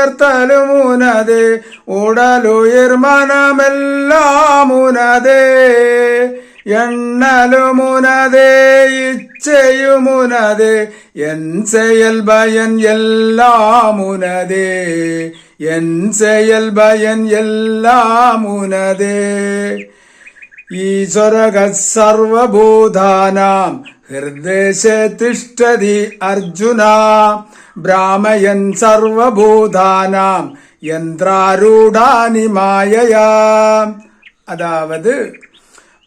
உயர்த்தலும் உனதே, உடலுயிர் மனமெல்லாம் உனதே, எண்ணலும் உனதே, இச்சையும் உனதே, என் செயல் பயன் எல்லாம் உனதே, என் செயல் பயன் எல்லாம் உனதே. ஈஸ்வரக சர்வபூதானாம் ஹிருதேஷே திஷ்டதி அர்ஜுனா, பிராமயன் சர்வபூதானாம் யந்திராரூடானி மாயையா. அதாவது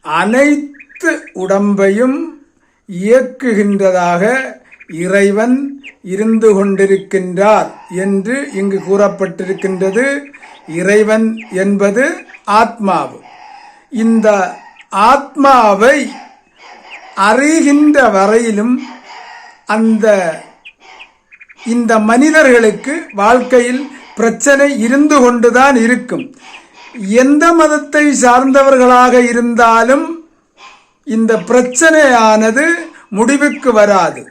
அனைத்து உடம்பையும் இயக்குகின்றதாக இறைவன் இருந்து கொண்டிருக்கின்றார் என்று இங்கு கூறப்பட்டிருக்கின்றது. இறைவன் என்பது ஆத்மாவு. இந்த ஆத்மாவை அறிகின்ற வரையிலும் இந்த மனிதர்களுக்கு வாழ்க்கையில் பிரச்சனை இருந்து கொண்டுதான் இருக்கும். எந்த மதத்தை சார்ந்தவர்களாக இருந்தாலும் இந்த பிரச்சனையானது முடிவுக்கு வராது.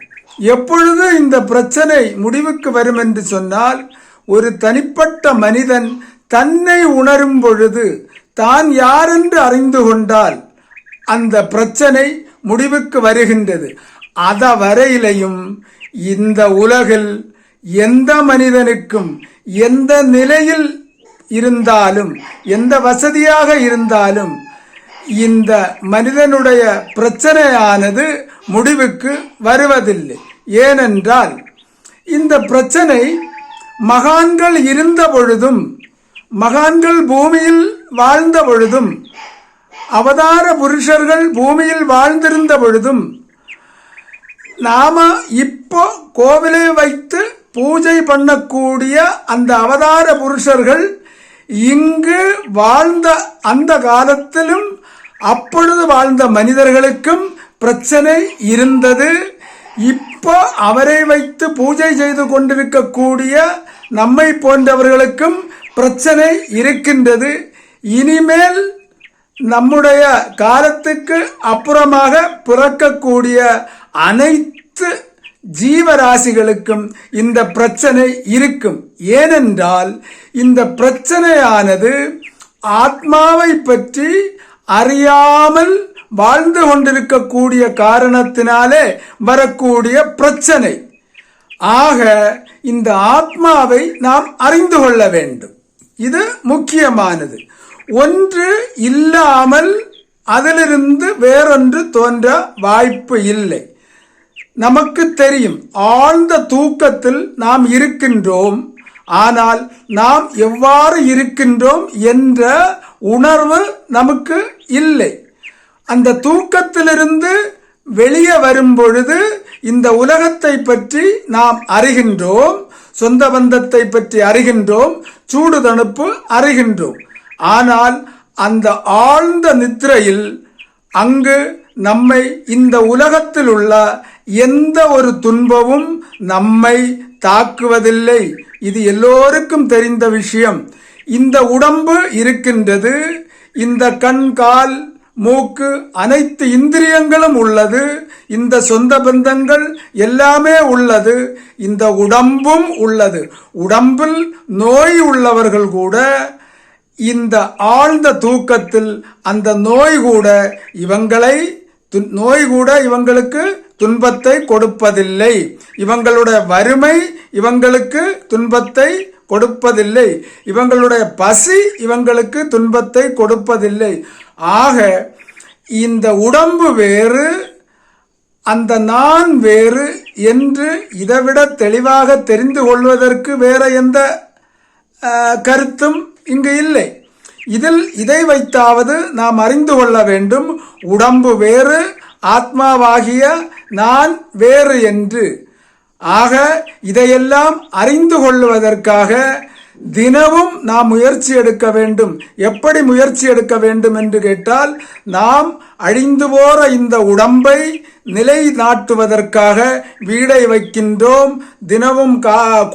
எப்பொழுது இந்த பிரச்சனை முடிவுக்கு வரும் என்று சொன்னால், ஒரு தனிப்பட்ட மனிதன் தன்னை உணரும் பொழுது, தான் யாரென்று அறிந்து கொண்டால் அந்த பிரச்சனை முடிவுக்கு வருகின்றது. அத வரையிலையும் இந்த உலகில் எந்த மனிதனுக்கும் எந்த நிலையில் இருந்தாலும், எந்த வசதியாக இருந்தாலும், இந்த மனிதனுடைய பிரச்சனையானது முடிவுக்கு வருவதில்லை. ஏனென்றால் இந்த பிரச்சனை மகான்கள் இருந்த பொழுதும், மகான்கள் பூமியில் வாழ்ந்த பொழுதும், அவதார புருஷர்கள் பூமியில் வாழ்ந்திருந்த பொழுதும், நாம இப்போ கோவிலை வைத்து பூஜை பண்ணக்கூடிய அந்த அவதார புருஷர்கள் இங்கு வாழ்ந்த அந்த காலத்திலும் அப்பொழுது வாழ்ந்த மனிதர்களுக்கும் பிரச்சனை இருந்தது. இப்போ அவரை வைத்து பூஜை செய்து கொண்டிருக்கக்கூடிய நம்மை போன்றவர்களுக்கும் பிரச்சனை இருக்கின்றது. இனிமேல் நம்முடைய காலத்துக்கு அப்புறமாக பிறக்கக்கூடிய அனைத்து ஜீவராசிகளுக்கும் இந்த பிரச்சனை இருக்கும். ஏனென்றால் இந்த பிரச்சனையானது ஆத்மாவை பற்றி அறியாமல் வாழ்ந்து கொண்டிருக்கக்கூடிய காரணத்தினாலே வரக்கூடிய பிரச்சனை. ஆக இந்த ஆத்மாவை நாம் அறிந்து கொள்ள வேண்டும். இது முக்கியமானது. ஒன்று இல்லாமல் அதிலிருந்து வேறொன்று தோன்ற வாய்ப்பு இல்லை. நமக்கு தெரியும், ஆழ்ந்த தூக்கத்தில் நாம் இருக்கின்றோம். ஆனால் நாம் எவ்வாறு இருக்கின்றோம் என்ற உணர்வு நமக்கு இல்லை. அந்த தூக்கத்திலிருந்து வெளியே வரும் பொழுது இந்த உலகத்தை பற்றி நாம் அறிகின்றோம், சொந்த பந்தத்தை பற்றி அறிகின்றோம், சூடு தணுப்பு அறிகின்றோம். ஆனால் அந்த ஆழ்ந்த நித்திரையில் அங்கு நம்மை இந்த உலகத்தில் உள்ள எந்த ஒரு துன்பமும் நம்மை தாக்குவதில்லை. இது எல்லோருக்கும் தெரிந்த விஷயம். இந்த உடம்பு இருக்கின்றது, இந்த கண், கால், மூக்கு, அனைத்து இந்திரியங்களும் உள்ளது, இந்த சொந்த பந்தங்கள் எல்லாமே உள்ளது, இந்த உடம்பும் உள்ளது. உடம்பில் நோய் உள்ளவர்கள் கூட இந்த ஆழ்ந்த தூக்கத்தில் அந்த நோய் கூட இவங்களுக்கு துன்பத்தை கொடுப்பதில்லை. இவங்களுடைய வறுமை இவங்களுக்கு துன்பத்தை கொடுப்பதில்லை. இவங்களுடைய பசி இவங்களுக்கு துன்பத்தை கொடுப்பதில்லை. ஆக இந்த உடம்பு வேறு, அந்த நான் வேறு என்று இதைவிட தெளிவாக தெரிந்து கொள்வதற்கு வேற எந்த கருத்தும் இங்கு இல்லை. இதை வைத்தாவது நாம் அறிந்து கொள்ள வேண்டும், உடம்பு வேறு, ஆத்மாவாகிய நான் வேறு என்று. ஆக இதையெல்லாம் அறிந்து கொள்வதற்காக தினமும் நாம் முயற்சி எடுக்க வேண்டும். எப்படி முயற்சி எடுக்க வேண்டும் என்று கேட்டால், நாம் அழிந்து போற இந்த உடம்பை நிலைநாட்டுவதற்காக வீடை வைக்கின்றோம், தினமும்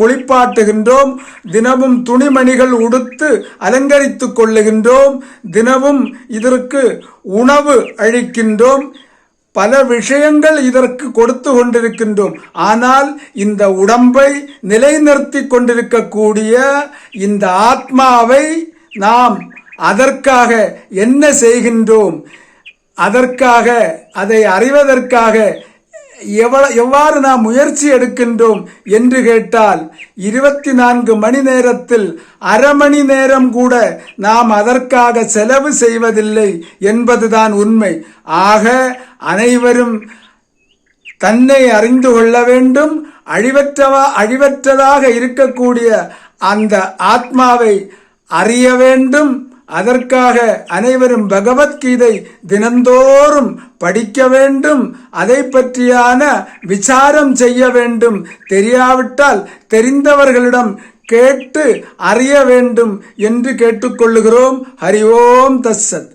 குளிப்பாட்டுகின்றோம், தினமும் துணிமணிகள் உடுத்து அலங்கரித்துக் கொள்ளுகின்றோம், தினமும் இதற்கு உணவு அளிக்கின்றோம். பல விஷயங்கள் இதற்கு கொடுத்து கொண்டிருக்கின்றோம். ஆனால் இந்த உடம்பை நிலைநிறுத்தி கொண்டிருக்கக்கூடிய இந்த ஆத்மாவை நாம் அதற்காக என்ன செய்கின்றோம், அதற்காக அதை அறிவதற்காக எவ்வாறு நாம் முயற்சி எடுக்கின்றோம் என்று கேட்டால் 24 மணி நேரத்தில் அரை மணி நேரம் கூட நாம் அதற்காக செலவு செய்வதில்லை என்பதுதான் உண்மை. ஆக அனைவரும் தன்னை அறிந்து கொள்ள வேண்டும். அழிவற்றதாக இருக்கக்கூடிய அந்த ஆத்மாவை அறிய வேண்டும். அதற்காக அனைவரும் பகவத்கீதை தினந்தோறும் படிக்க வேண்டும். அதை பற்றியான விசாரம் செய்ய வேண்டும். தெரியாவிட்டால் தெரிந்தவர்களிடம் கேட்டு அறிய வேண்டும் என்று கேட்டுக்கொள்ளுகிறோம். ஹரி ஓம் தத்சத்.